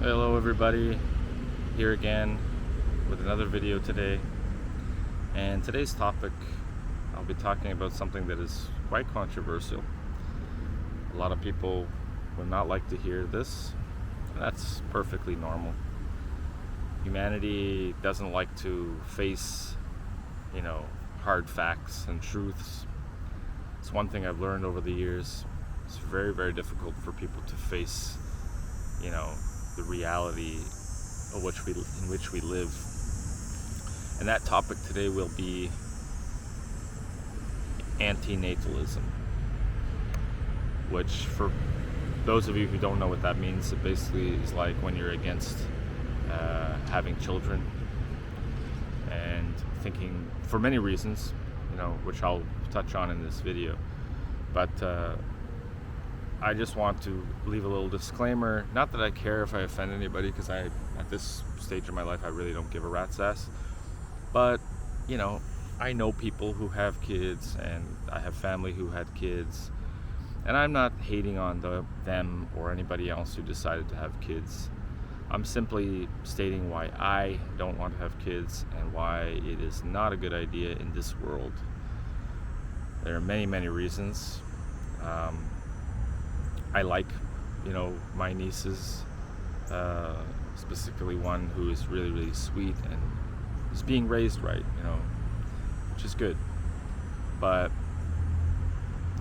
Hello everybody, here again with another video today. And today's topic, I'll be talking about something that is quite controversial. A lot of people would not like to hear this, and that's perfectly normal. Humanity doesn't like to face, hard facts and truths. It's one thing I've learned over the years. It's very, very difficult for people to face, the reality in which we live. And that topic today will be antinatalism, which, for those of you who don't know what that means, it basically is like when you're against having children, and thinking, for many reasons, which I'll touch on in this video. But I just want to leave a little disclaimer. Not that I care if I offend anybody, because at this stage of my life, I really don't give a rat's ass. But, I know people who have kids, and I have family who had kids. And I'm not hating on them or anybody else who decided to have kids. I'm simply stating why I don't want to have kids and why it is not a good idea in this world. There are many, many reasons. I like, my nieces, specifically one who is really, really sweet and is being raised right, which is good. But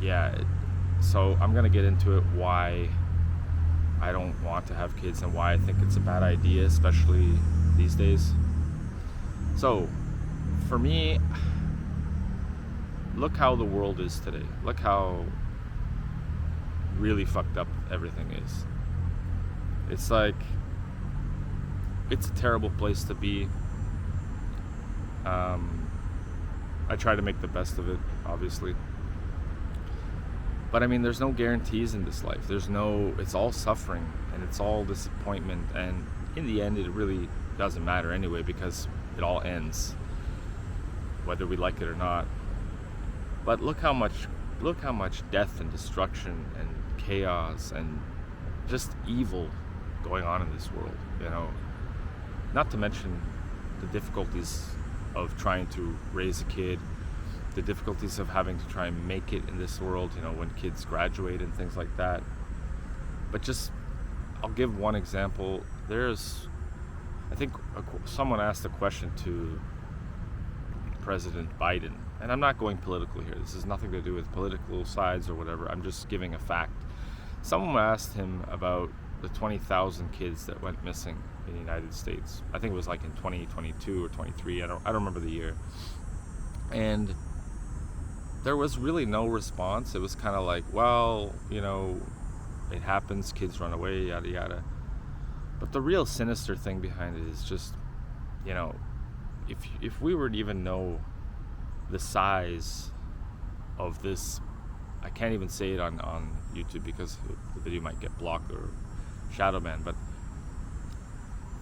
yeah, so I'm gonna get into it, why I don't want to have kids and why I think it's a bad idea, especially these days. So, for me, look how the world is today. Look how really fucked up everything is. It's like, it's a terrible place to be. I try to make the best of it, obviously. But I mean, there's no guarantees in this life. It's all suffering and it's all disappointment. And in the end, it really doesn't matter anyway, because it all ends, whether we like it or not. But look how much death and destruction and chaos and just evil going on in this world, Not to mention the difficulties of trying to raise a kid, the difficulties of having to try and make it in this world, when kids graduate and things like that. But I'll give one example. I think someone asked a question to President Biden, and I'm not going political here. This has nothing to do with political sides or whatever. I'm just giving a fact. Someone asked him about the 20,000 kids that went missing in the United States. I think it was like in 2022 or 23. I don't remember the year. And there was really no response. It was kind of like, well, it happens, kids run away, yada yada. But the real sinister thing behind it is just, if we were to even know the size of this, I can't even say it on YouTube because the video might get blocked or shadow banned, but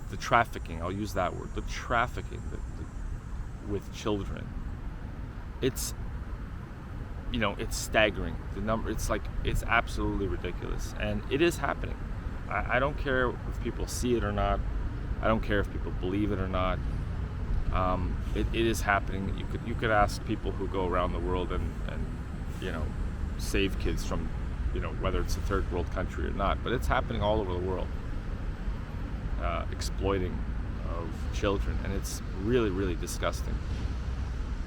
the trafficking, I'll use that word, the trafficking with children, it's staggering. The number, it's absolutely ridiculous, and it is happening. I don't care if people see it or not. I don't care if people believe it or not. It is happening. You could ask people who go around the world and save kids from, whether it's a third world country or not, but it's happening all over the world. Exploiting of children, and it's really, really disgusting.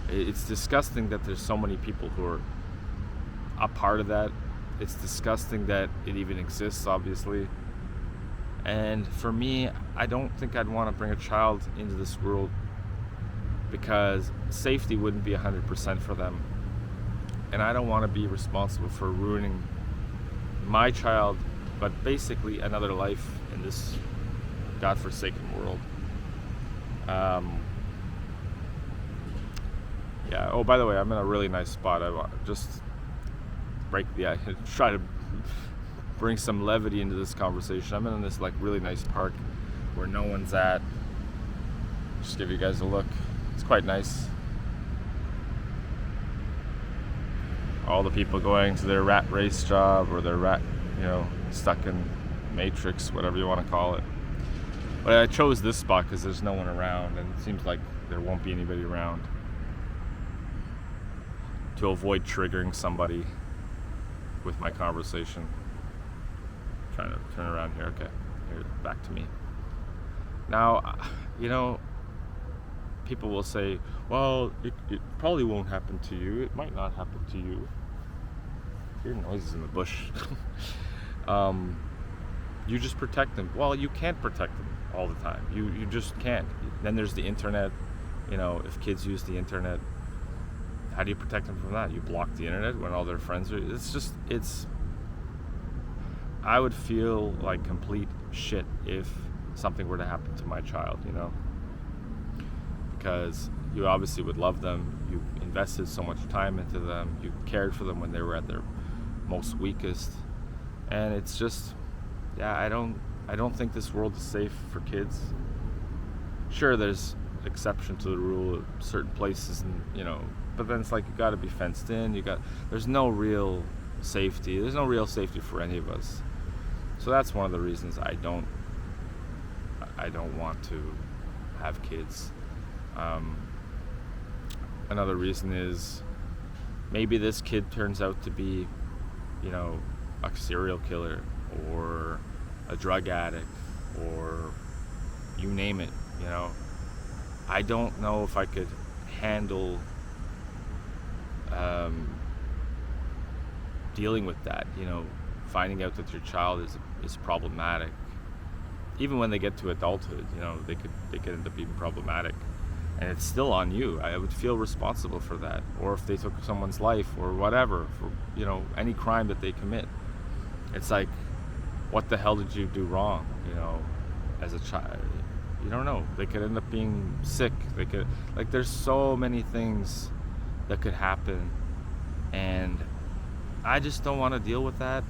It's disgusting that there's so many people who are a part of that. It's disgusting that it even exists, obviously. And for me, I don't think I'd want to bring a child into this world, because safety wouldn't be 100% for them. And I don't want to be responsible for ruining my child, but basically another life in this godforsaken world. Yeah. Oh, by the way, I'm in a really nice spot. I want just try to bring some levity into this conversation. I'm in this really nice park where no one's at. Just give you guys a look. It's quite nice. All the people going to their rat race job, or their stuck in Matrix, whatever you want to call it. But I chose this spot because there's no one around, and it seems like there won't be anybody around, to avoid triggering somebody with my conversation. Trying to turn around here. Okay, here, back to me. Now, people will say, well, it probably won't happen to you. It might not happen to you. I hear noises in the bush. You just protect them. Well, you can't protect them all the time. You just can't. Then there's the internet. If kids use the internet, how do you protect them from that? You block the internet when all their friends are... I would feel like complete shit if something were to happen to my child, because you obviously would love them. You invested so much time into them. You cared for them when they were at their most weakest. And it's just, I don't think this world is safe for kids. Sure, there's exception to the rule at certain places, and but then it's like you got to be fenced in. There's no real safety. There's no real safety for any of us. So that's one of the reasons I don't want to have kids. Another reason is maybe this kid turns out to be, a serial killer or a drug addict or you name it, I don't know if I could handle dealing with that, finding out that your child is problematic. Even when they get to adulthood, they could end up being problematic, and it's still on you. I would feel responsible for that. Or if they took someone's life or whatever, for any crime that they commit, it's like, what the hell did you do wrong? As a child, you don't know. They could end up being sick. They could, there's so many things that could happen, and I just don't want to deal with that.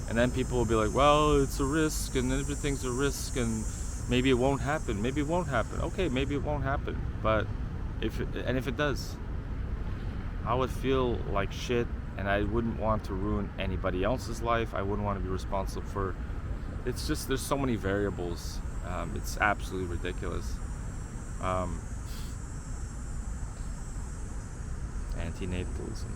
And then people will be like, well, it's a risk, and everything's a risk, and maybe it won't happen. Maybe it won't happen. Okay, maybe it won't happen. But if it does, I would feel like shit, and I wouldn't want to ruin anybody else's life. I wouldn't want to be responsible for... It's just, there's so many variables. It's absolutely ridiculous. Antinatalism.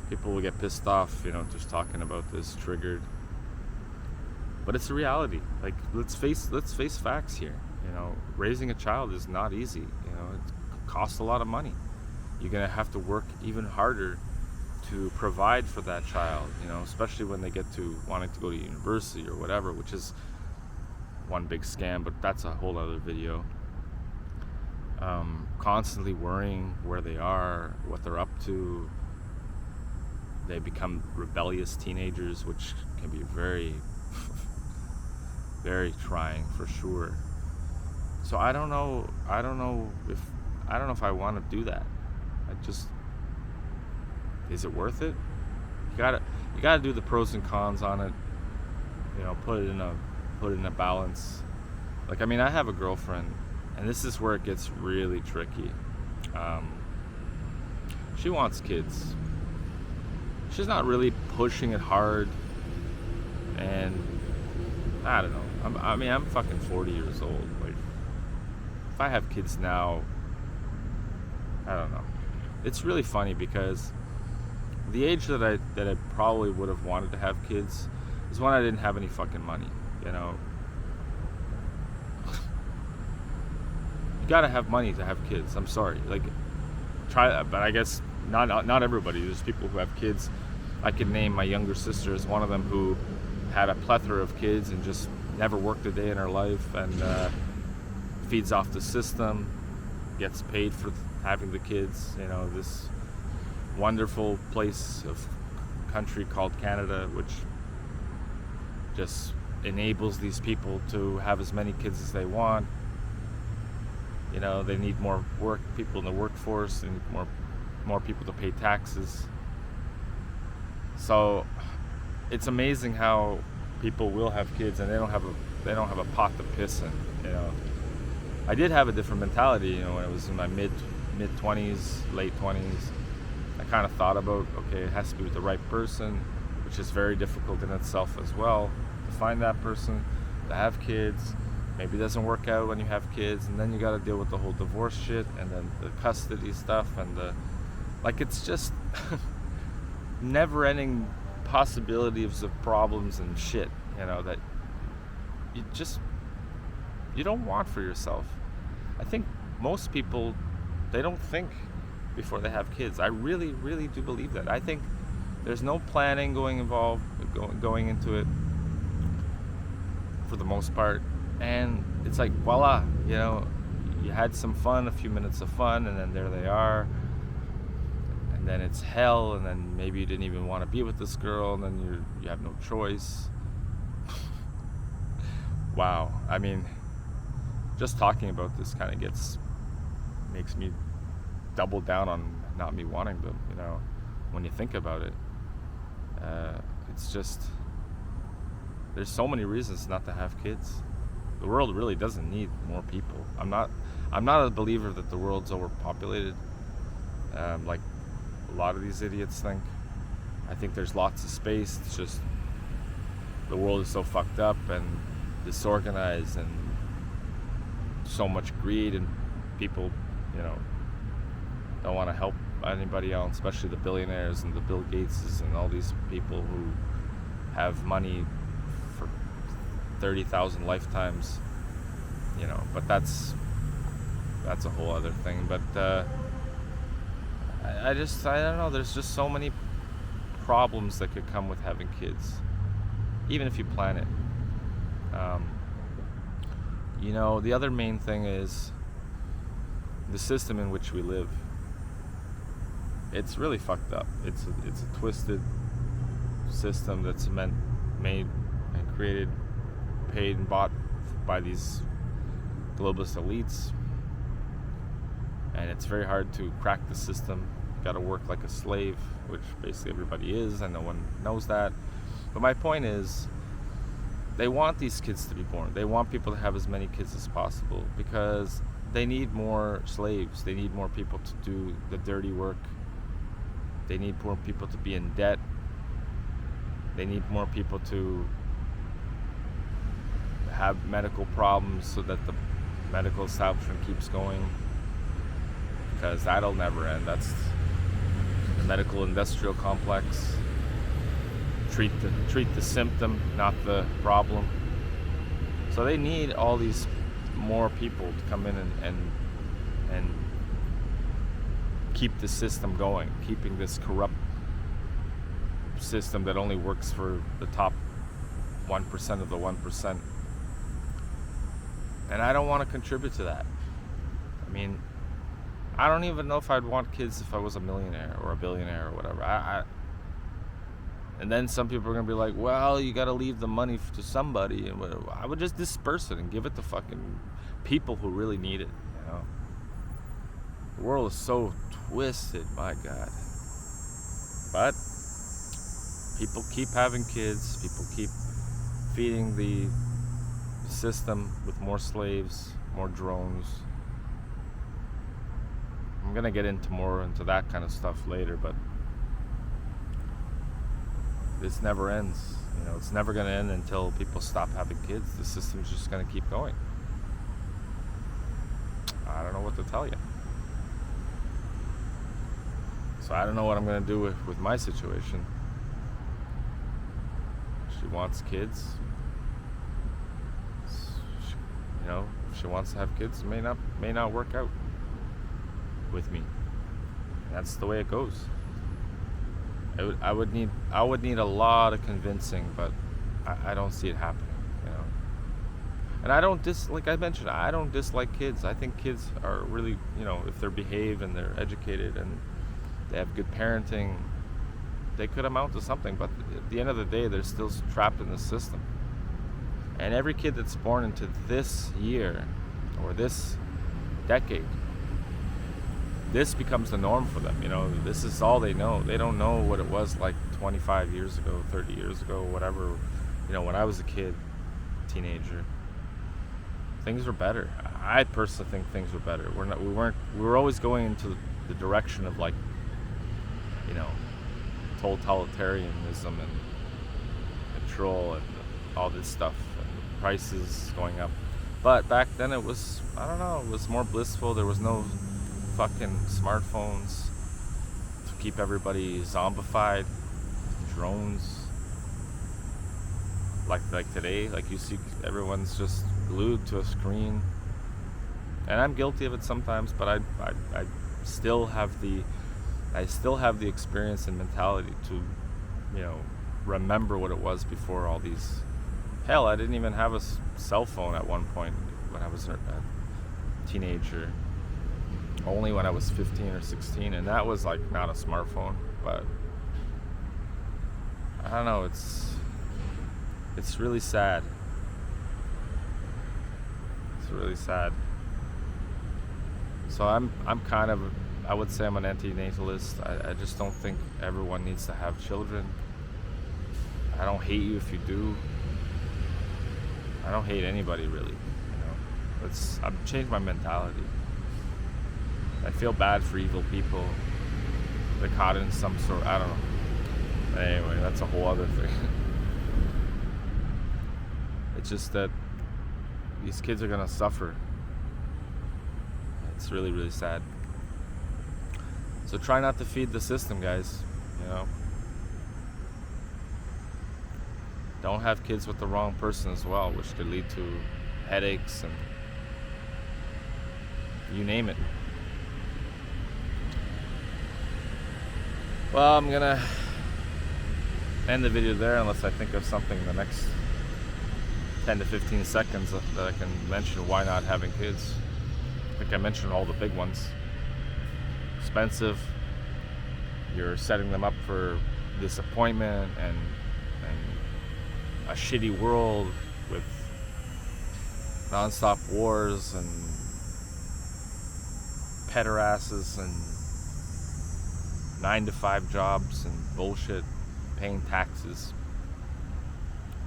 People will get pissed off, just talking about this, triggered. But it's a reality. Let's face facts here. Raising a child is not easy. It costs a lot of money. You're gonna have to work even harder to provide for that child. Especially when they get to wanting to go to university or whatever, which is one big scam. But that's a whole other video. Constantly worrying where they are, what they're up to. They become rebellious teenagers, which can be very, very trying for sure. So I don't know if I want to do that. Is it worth it? You gotta do the pros and cons on it. Put it in a balance. I have a girlfriend, and this is where it gets really tricky. She wants kids. She's not really pushing it hard, and I don't know. I'm fucking 40 years old. If I have kids now, I don't know. It's really funny because the age that I probably would have wanted to have kids is when I didn't have any fucking money. You gotta have money to have kids. I'm sorry. Try, but I guess not everybody. There's people who have kids. I could name my younger sister as one of them, who had a plethora of kids and just never worked a day in her life, and feeds off the system, gets paid for having the kids. This wonderful place of country called Canada, which just enables these people to have as many kids as they want. They need more people in the workforce. They need more people to pay taxes. So it's amazing how people will have kids and they don't have a pot to piss in. I did have a different mentality. When I was in my mid 20s, late 20s, I kind of thought about, okay, it has to be with the right person, which is very difficult in itself as well, to find that person, to have kids. Maybe it doesn't work out when you have kids, and then you got to deal with the whole divorce shit, and then the custody stuff, and it's just never-ending possibilities of problems and shit, that you don't want for yourself. I think most people, they don't think before they have kids. I really, really do believe that. I think there's no planning going into it for the most part, and it's like voila, you had some fun, a few minutes of fun, and then there they are, and then it's hell, and then maybe you didn't even want to be with this girl, and then you have no choice. Wow, I mean, just talking about this kind of makes me double down on not me wanting them, when you think about it. It's just, there's so many reasons not to have kids. The world really doesn't need more people. I'm not a believer that the world's overpopulated, like a lot of these idiots think. I think there's lots of space. It's just the world is so fucked up and disorganized, and so much greed, and people, don't want to help anybody else, especially the billionaires and the Bill Gateses and all these people who have money for 30,000 lifetimes, but that's a whole other thing. But I don't know, there's just so many problems that could come with having kids, even if you plan it. The other main thing is the system in which we live. It's really fucked up. It's a twisted system that's made and created, paid and bought by these globalist elites, and it's very hard to crack the system. You got to work like a slave, which basically everybody is, and no one knows that. But my point is, they want these kids to be born. They want people to have as many kids as possible because they need more slaves. They need more people to do the dirty work. They need more people to be in debt. They need more people to have medical problems so that the medical establishment keeps going, because that'll never end. That's the medical industrial complex. Treat the symptom, not the problem. So they need all these more people to come in and keep the system going, keeping this corrupt system that only works for the top 1% of the 1%. And I don't want to contribute to that. I mean, I don't even know if I'd want kids if I was a millionaire or a billionaire or whatever. And then some people are going to be like, well, you got to leave the money to somebody. And whatever. I would just disperse it and give it to fucking people who really need it, The world is so twisted, my God. But people keep having kids. People keep feeding the system with more slaves, more drones. I'm going to get into that kind of stuff later, but this never ends. It's never going to end until people stop having kids. The system's just going to keep going. I don't know what to tell you. So I don't know what I'm going to do with my situation. She wants kids. If she wants to have kids, it may not work out with me. That's the way it goes. I would need a lot of convincing, but I don't see it happening, And I don't like I mentioned, I don't dislike kids. I think kids are really, if they're behaved and they're educated and they have good parenting, they could amount to something. But at the end of the day, they're still trapped in the system. And every kid that's born into this year or this decade, this becomes the norm for them. This is all they know. They don't know what it was like 25 years ago, 30 years ago, whatever. When I was a kid, teenager, things were better. I personally think things were better. We were always going into the direction of totalitarianism and petrol and all this stuff, and the prices going up. But back then it was, I don't know, it was more blissful. There was no fucking smartphones to keep everybody zombified, drones. Like today, like you see, everyone's just glued to a screen, and I'm guilty of it sometimes. But I still have the experience and mentality to, you know, remember what it was before all these. Hell, I didn't even have a cell phone at one point when I was a teenager. Only when I was 15 or 16, and that was like not a smartphone. But I don't know. It's really sad. It's really sad. So I'm kind of, I would say I'm an antinatalist. I just don't think everyone needs to have children. I don't hate you if you do. I don't hate anybody really. You know, I've changed my mentality. I feel bad for evil people. They're caught in some sort. I don't know. Anyway, that's a whole other thing. It's just that these kids are gonna suffer. It's really, really sad. So try not to feed the system, guys. You know, don't have kids with the wrong person as well, which could lead to headaches and you name it. Well, I'm gonna end the video there unless I think of something in the next 10 to 15 seconds that I can mention why not having kids. I think I mentioned all the big ones. Expensive. You're setting them up for disappointment and a shitty world with non-stop wars and pederasses and 9-to-5 jobs and bullshit, paying taxes,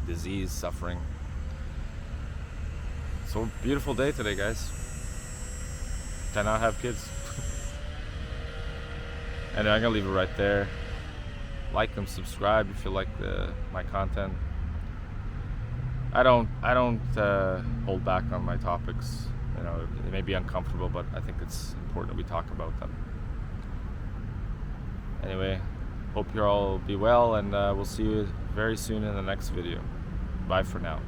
disease, suffering. So beautiful day today, guys. To not have kids. And I'm gonna leave it right there. Like and subscribe if you like my content. I don't hold back on my topics. You know, it may be uncomfortable, but I think it's important that we talk about them. Anyway, hope you all be well, and we'll see you very soon in the next video. Bye for now.